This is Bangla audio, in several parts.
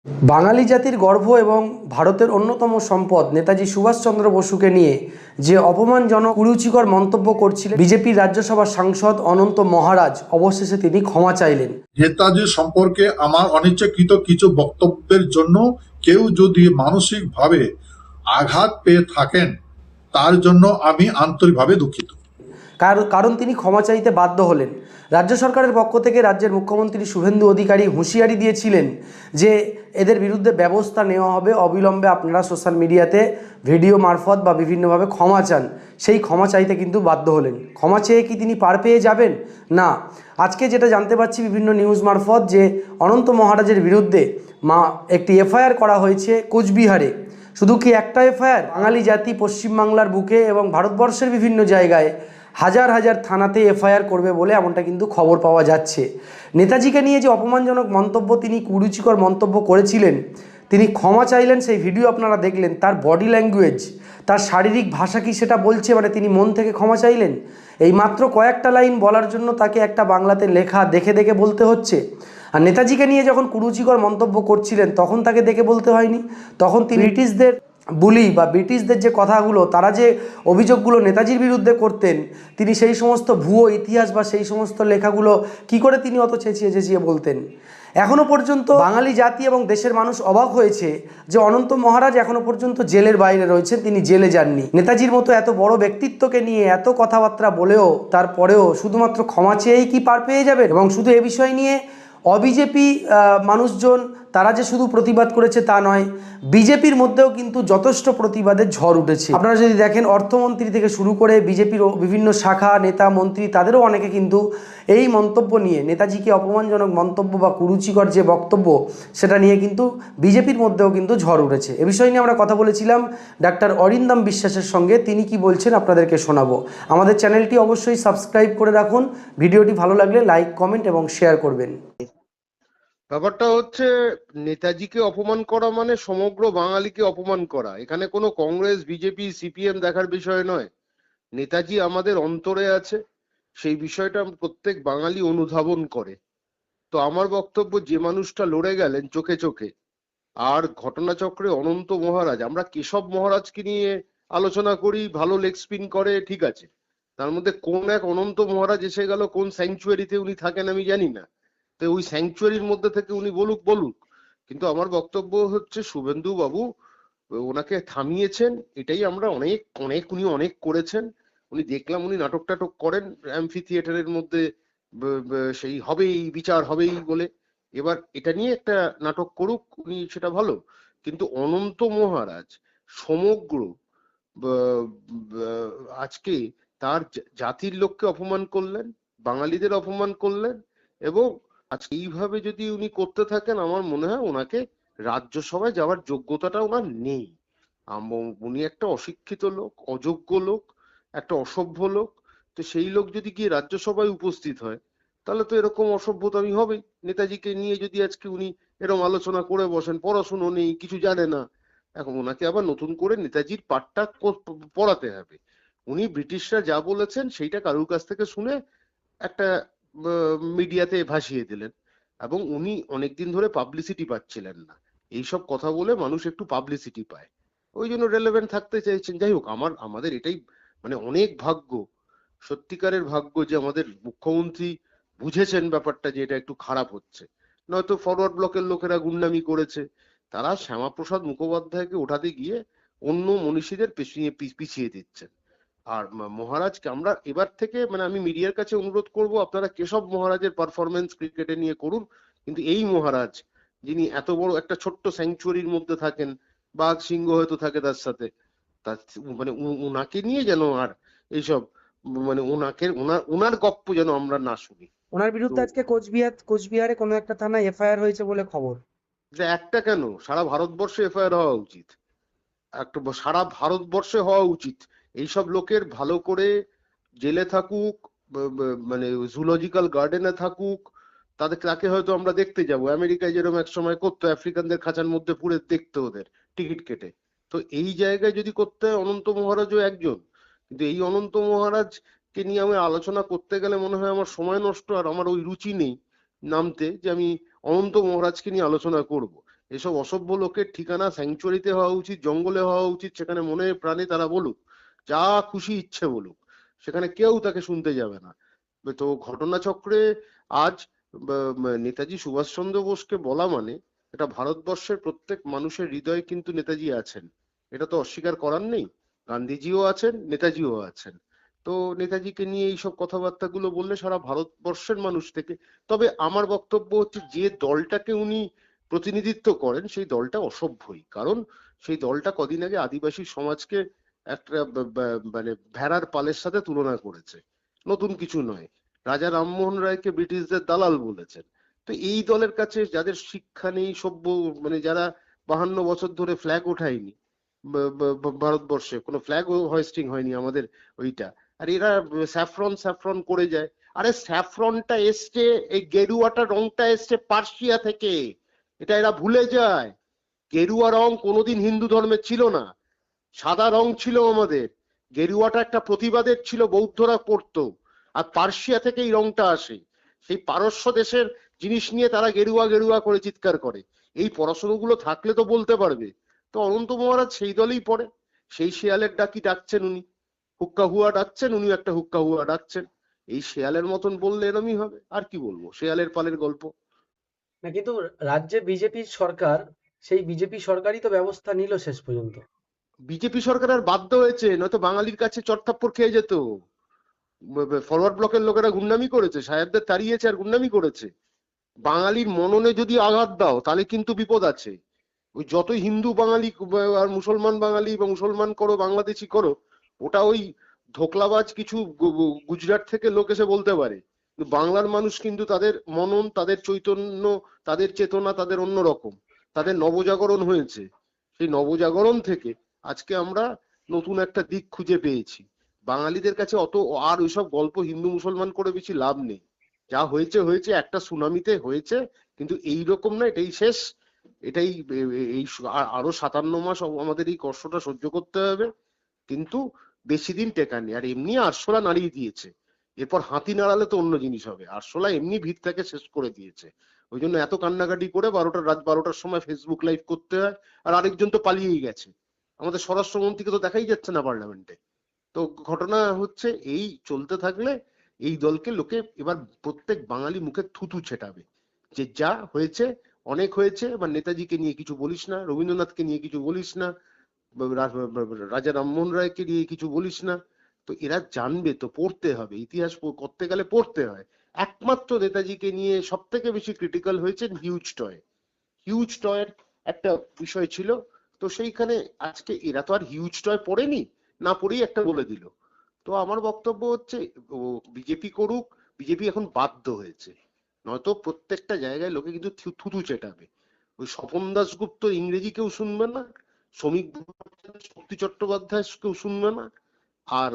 বাঙালি জাতির গর্ব এবং ভারতের অন্যতম সম্পদ নেতাজি সুভাষচন্দ্র বসুকে নিয়ে যে অপমানজনক কুরুচিকর মন্তব্য করছিলেন বিজেপির রাজ্যসভার সাংসদ অনন্ত মহারাজ, অবশেষে তিনি ক্ষমা চাইলেন। নেতাজি সম্পর্কে আমার অনিচ্ছাকৃত কিছু বক্তব্যের জন্য কেউ যদি মানসিকভাবে আঘাত পেয়ে থাকেন তার জন্য আমি আন্তরিকভাবে দুঃখিত। কারণ তিনি ক্ষমা চাইতে বাধ্য হলেন। রাজ্য সরকারের পক্ষ থেকে রাজ্যের মুখ্যমন্ত্রী শুভেন্দু অধিকারী হুঁশিয়ারি দিয়েছিলেন যে এদের বিরুদ্ধে ব্যবস্থা নেওয়া হবে, অবিলম্বে আপনারা সোশ্যাল মিডিয়াতে ভিডিও মারফত বা বিভিন্নভাবে ক্ষমা চান। সেই ক্ষমা চাইতে কিন্তু বাধ্য হলেন। ক্ষমা চেয়ে কি তিনি পার পেয়ে যাবেন? না। আজকে যেটা জানতে পারছি বিভিন্ন নিউজ মারফত, যে অনন্ত মহারাজের বিরুদ্ধে একটি এফআইআর করা হয়েছে কোচবিহারে। শুধু কি একটা এফআইআর? বাঙালি জাতি পশ্চিমবাংলার বুকে এবং ভারতবর্ষের বিভিন্ন জায়গায় হাজার হাজার থানাতে এফআইআর করবে বলে এমনটা কিন্তু খবর পাওয়া যাচ্ছে। নেতাজিকে নিয়ে যে অপমানজনক মন্তব্য, তিনি কুরুচিকর মন্তব্য করেছিলেন, তিনি ক্ষমা চাইলেন, সেই ভিডিও আপনারা দেখলেন। তার বডি ল্যাঙ্গুয়েজ, তার শারীরিক ভাষা কি সেটা বলছে, মানে তিনি মন থেকে ক্ষমা চাইলেন? এই মাত্র কয়েকটা লাইন বলার জন্য তাকে একটা বাংলাতে লেখা দেখে দেখে বলতে হচ্ছে। আর নেতাজিকে নিয়ে যখন কুরুচিকর মন্তব্য করছিলেন তখন তাকে দেখে বলতে হয়নি। তখন তিনি ব্রিটিশদের বুলি বা ব্রিটিশদের যে কথাগুলো, তারা যে অভিযোগগুলো নেতাজির বিরুদ্ধে করতেন, তিনি সেই সমস্ত ভুয়ো ইতিহাস বা সেই সমস্ত লেখাগুলো কি করে তিনি অত চেঁচিয়ে চেঁচিয়ে বলতেন? এখনও পর্যন্ত বাঙালি জাতি এবং দেশের মানুষ অবাক হয়েছে যে অনন্ত মহারাজ এখনও পর্যন্ত জেলের বাইরে রয়েছেন, তিনি জেলে যাননি। নেতাজির মতো এত বড় ব্যক্তিত্বকে নিয়ে এত কথাবার্তা বলেও তারপরেও শুধুমাত্র ক্ষমা চেয়েই কি পার পেয়ে যাবেন? এবং শুধু এ বিষয় নিয়ে অবিজেপি মানুষজন তারা যে শুধু প্রতিবাদ করেছে তা নয়, বিজেপির মধ্যেও কিন্তু যথেষ্ট প্রতিবাদের ঝড় উঠেছে। আপনারা যদি দেখেন, অর্থমন্ত্রী থেকে শুরু করে বিজেপির বিভিন্ন শাখা নেতা মন্ত্রী, তাদেরও অনেকে কিন্তু এই মন্তব্য নিয়ে, নেতাজিকে অপমানজনক মন্তব্য বা কুরুচিকর যে বক্তব্য, সেটা নিয়ে কিন্তু বিজেপির মধ্যেও কিন্তু ঝড় উঠেছে। এ বিষয় নিয়ে আমরা কথা বলেছিলাম ডাক্তার অরিন্দম বিশ্বাসের সঙ্গে। তিনি কি বলছেন আপনাদেরকে শোনাবো। আমাদের চ্যানেলটি অবশ্যই সাবস্ক্রাইব করে রাখুন। ভিডিওটি ভালো লাগলে লাইক, কমেন্ট এবং শেয়ার করবেন। ব্যাপারটা হচ্ছে, নেতাজিকে অপমান করা মানে সমগ্র বাঙালিকে অপমান করা। এখানে কোনো কংগ্রেস, বিজেপি, সিপিএম দেখার বিষয় নয়। নেতাজি আমাদের অন্তরে আছে, সেই বিষয়টা প্রত্যেক বাঙালি অনুধাবন করে। তো আমার বক্তব্য, যে মানুষটা লড়ে গেলেন চোখে চোখে, আর ঘটনাচক্রে অনন্ত মহারাজ, আমরা কেশব মহারাজকে নিয়ে আলোচনা করি, ভালো লেগ স্পিন করে, ঠিক আছে। তার মধ্যে কোন এক অনন্ত মহারাজ এসে গেল, কোন স্যাংচুয়ারিতে উনি থাকেন আমি জানি না, তো ওই স্যাংচুয়ারির মধ্যে থেকে উনি বলুক বলুক। কিন্তু আমার বক্তব্য হচ্ছে, শুভেন্দু বাবু ওনাকে থামিয়েছেন, এটাই আমরা অনেক অনেক উনি অনেক করেছেন। উনি দেখলাম উনি নাটক টাটক করেন অ্যাম্ফি থিয়েটারের মধ্যে, সেই হবেই, বিচার হবেই বলে। এবার এটা নিয়ে একটা নাটক করুক উনি, সেটা ভালো। কিন্তু অনন্ত মহারাজ সমগ্র আজকে তার জাতির লোককে অপমান করলেন, বাঙালিদের অপমান করলেন। এবং আজকে এইভাবে যদি উনি করতে থাকেন, আমার মনে হয় ওনাকে রাজ্যসভায় যাওয়ার যোগ্যতাটা ওনার নেই। উনি একটা অশিক্ষিত লোক, অযোগ্য লোক, একটা অসভ্য লোক। তো সেই লোক যদি গিয়ে রাজ্যসভায় উপস্থিত হয়, তাহলে তো এরকম অসভ্যতামি হবেই। নেতাজিকে নিয়ে যদি আজকে উনি এরকম আলোচনা করে বসেন, পড়াশুনো নেই, কিছু জানে না, এখন ওনাকে আবার নতুন করে নেতাজির পাঠটা পড়াতে হবে। উনি ব্রিটিশরা যা বলেছেন সেইটা কারুর কাছ থেকে শুনে একটা মিডিয়াতে ভাসিয়ে দিলেন, এবং উনি অনেকদিন ধরে পাবলিসিটি পাচ্ছিলেন না। এইসব কথা বলে মানুষ একটু পাবলিসিটি পায়, ওই জন্য রেলেভেন্ট থাকতে চাইছেন। যাই হোক, আমাদের এটাই মানে অনেক ভাগ্য, সত্যিকারের ভাগ্য যে আমাদের মুখ্যমন্ত্রী বুঝেছেন ব্যাপারটা, যে এটা একটু খারাপ হচ্ছে। নয়তো ফরওয়ার্ড ব্লকের লোকেরা গুন্ডামি করেছে, তারা শ্যামাপ্রসাদ মুখোপাধ্যায়কে ওঠাতে গিয়ে অন্য মনীষীদের পিছিয়ে দিচ্ছেন। আর মহারাজকে আমরা এবার থেকে, মানে আমি মিডিয়ার কাছে অনুরোধ করব, আপনারা কেশব মহারাজের পারফরমেন্স ক্রিকেটে নিয়ে করুন, কিন্তু এই মহারাজ যিনি এত বড় একটা ছোট্ট স্যাংচুয়ারির মধ্যে থাকেন, বাঘ সিংহ হয়তো থাকে তার সাথে, তার মানে উনাকে নিয়ে যেন আর এইসব, মানে ওনার গপ্প যেন আমরা না শুনি। ওনার তো বিরুদ্ধে আজকে কোচবিহারে কোনো একটা থানায় এফআইআর হয়েছে বলে খবর। একটা কেন, সারা ভারতবর্ষে এফআইআর হওয়া উচিত, একটা সারা ভারতবর্ষে হওয়া উচিত। এইসব লোকের ভালো করে জেলে থাকুক, মানে জুলজিক্যাল গার্ডেনে থাকুক, তাকে হয়তো আমরা দেখতে যাব। আমেরিকায় যেরকম এক সময় করতো, আফ্রিকানদের খাঁচার মধ্যে পুরে দেখতে, ওদের টিকিট কেটে। তো এই জায়গায় যদি করতে হয়, অনন্ত মহারাজও একজন। কিন্তু এই অনন্ত মহারাজকে নিয়ে আমি আলোচনা করতে গেলে মনে হয় আমার সময় নষ্ট, আর আমার ওই রুচি নেই নামতে, যে আমি অনন্ত মহারাজকে নিয়ে আলোচনা করব। এসব অসভ্য লোকের ঠিকানা স্যাংচুয়ারিতে হওয়া উচিত, জঙ্গলে হওয়া উচিত, সেখানে মনে প্রাণে তারা বলুক, যা খুশি ইচ্ছে বলুক, সেখানে কেউ তাকে শুনতে যাবে না। তো ঘটনাচক্রে আজ নেতাজি সুভাষচন্দ্র বোসকে বলা মানে এটা ভারতবর্ষের প্রত্যেক মানুষের হৃদয়ে কিন্তু নেতাজি আছেন, এটা তো অস্বীকার করার নেই। গান্ধীজিও আছেন, নেতাজিও আছেন। তো নেতাজিকে নিয়ে এইসব কথাবার্তাগুলো বললে সারা ভারতবর্ষের মানুষ থেকে, তবে আমার বক্তব্য হচ্ছে যে দলটাকে উনি প্রতিনিধিত্ব করেন সেই দলটা অসভ্যই। কারণ সেই দলটা কদিন আগে আদিবাসী সমাজকে একটা মানে ভেড়ার পালের সাথে তুলনা করেছে, নতুন কিছু নয়। রাজা রামমোহন রায়কে ব্রিটিশদের দালাল বলেছেন। তো এই দলের কাছে যাদের শিক্ষা নেই, সভ্য মানে যারা 52 বছর ধরে ফ্ল্যাগ ওঠায়নি, ভারতবর্ষে কোনো ফ্ল্যাগ হোয়েস্টিং হয়নি আমাদের ওইটা, আর এরা স্যাফরন স্যাফরন করে যায়। আরে স্যাফরনটা এসছে, এই গেরুয়াটা রংটা এসছে পার্সিয়া থেকে, এটা এরা ভুলে যায়। গেরুয়া রং কোনোদিন হিন্দু ধর্মে ছিল না, সাদা রং ছিল আমাদের। গেরুয়াটা একটা প্রতিবাদের ছিল, বৌদ্ধরা পড়তো। আর পার্সিয়া থেকে এই রংটা আসে, সেই পারস্য দেশের জিনিস নিয়ে তারা গেরুয়া গেরুয়া করে চিৎকার করে। এই পড়াশোনাগুলো থাকলে তো বলতে পারবে। তো অনন্ত মহারাজ সেই দলেই পড়ে, সেই শেয়ালের ডাকি ডাকছেন উনি, হুক্কা হুয়া ডাকছেন, উনিও একটা হুক্কা হুয়া ডাকছেন। এই শেয়ালের মতন বললে এরমই হবে, আর কি বলবো, শেয়ালের পালের গল্প। না, কিন্তু রাজ্যে বিজেপির সরকার, সেই বিজেপি সরকারই তো ব্যবস্থা নিল শেষ পর্যন্ত। বিজেপি সরকার আর বাধ্য হয়েছে, নয়তো বাঙালির কাছে চড়থাপ্পড় খেয়ে যেত। ফরওয়ার্ড ব্লকের লোকেরা গুন্ডামি করেছে, সাহেবদের তাড়িয়েছে আর গুন্ডামি করেছে। বাঙালির মননে যদি আঘাত দাও তাহলে কিন্তু বিপদ আছে। ওই যতই হিন্দু বাঙালি আর মুসলমান বাঙালি বা মুসলমান করো বাংলাদেশি করো, ওটা ওই ধোকলাবাজ কিছু গুজরাট থেকে লোক এসে বলতে পারে, কিন্তু বাংলার মানুষ কিন্তু তাদের মনন, তাদের চৈতন্য, তাদের চেতনা তাদের অন্যরকম, তাদের নবজাগরণ হয়েছে। সেই নবজাগরণ থেকে আজকে আমরা নতুন একটা দিক খুঁজে পেয়েছি। বাঙালিদের কাছে অত আর ওইসব গল্প হিন্দু মুসলমান করে বেশি লাভ নেই। যা হয়েছে হয়েছে, একটা সুনামিতে হয়েছে, কিন্তু এই রকম না, এটাই শেষ। এটাই এই আরো 57 মাস আমাদের এই কষ্টটা সহ্য করতে হবে, কিন্তু বেশি দিন টেকানি। আর এমনি আরশোলা নাড়িয়ে দিয়েছে, এরপর হাতি নাড়ালে তো অন্য জিনিস হবে। আরশোলা এমনি ভিতটাকে শেষ করে দিয়েছে। ওই জন্য এত কান্নাকাটি করে রাত 12টার সময় ফেসবুক লাইভ করতে হয়। আর আরেকজন তো পালিয়েই গেছে, আমাদের স্বরাষ্ট্রমন্ত্রীকে তো দেখাই যাচ্ছে না পার্লামেন্টে। তো ঘটনা হচ্ছে এই চলতে থাকলে এই দলকে লোকে এবার প্রত্যেক বাঙালি মুখে থুতু ছেটাবে, যে যা হয়েছে অনেক হয়েছে। এবার নেতাজিকে নিয়ে কিছু বলিস না, রবীন্দ্রনাথকে নিয়ে কিছু বলিস না, রাজা রামমোহন রায়কে নিয়ে কিছু বলিস না। তো এরা জানবে, তো পড়তে হবে, ইতিহাস করতে গেলে পড়তে হয়। একমাত্র নেতাজিকে নিয়ে সব থেকে বেশি ক্রিটিক্যাল হয়েছে হিউজ টয়। হিউজ টয়ের একটা বিষয় ছিল, তো সেইখানে আজকে এরা তো আর হিউজ টয় পড়েনি, না পড়েই একটা বলে দিল। তো আমার বক্তব্য হচ্ছে বিজেপি করুক, বিজেপি এখন বাধ্য হয়েছে, নয়তো প্রত্যেকটা জায়গায় লোকে কিন্তু থুতু চেটাবে। ওই স্বপন দাশগুপ্ত ইংরেজি কেউ শুনবে না, শ্রমিক শক্তি চট্টোপাধ্যায় কেউ শুনবে না। আর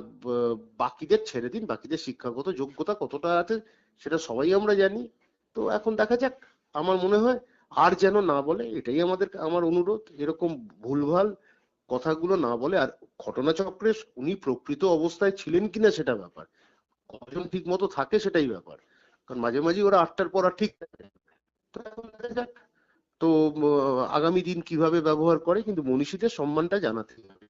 বাকিদের ছেড়ে দিন, বাকিদের শিক্ষাগত যোগ্যতা কতটা আছে সেটা সবাই আমরা জানি। তো এখন দেখা যাক। আমার মনে হয় আর যেন না বলে, এটাই আমার অনুরোধ, এরকম ভুলভাল কথাগুলো না বলে। আর ঘটনাচক্রে উনি প্রকৃত অবস্থায় ছিলেন কিনা সেটা ব্যাপার, কজন ঠিক মতো থাকে সেটাই ব্যাপার। কারণ মাঝে মাঝে ওরা 8টার পর আর ঠিক থাকে না। তো এখন দেখা যাক। তো আগামী দিন কিভাবে ব্যবহার করে, কিন্তু মনীষীদের সম্মানটা জানাতে হবে।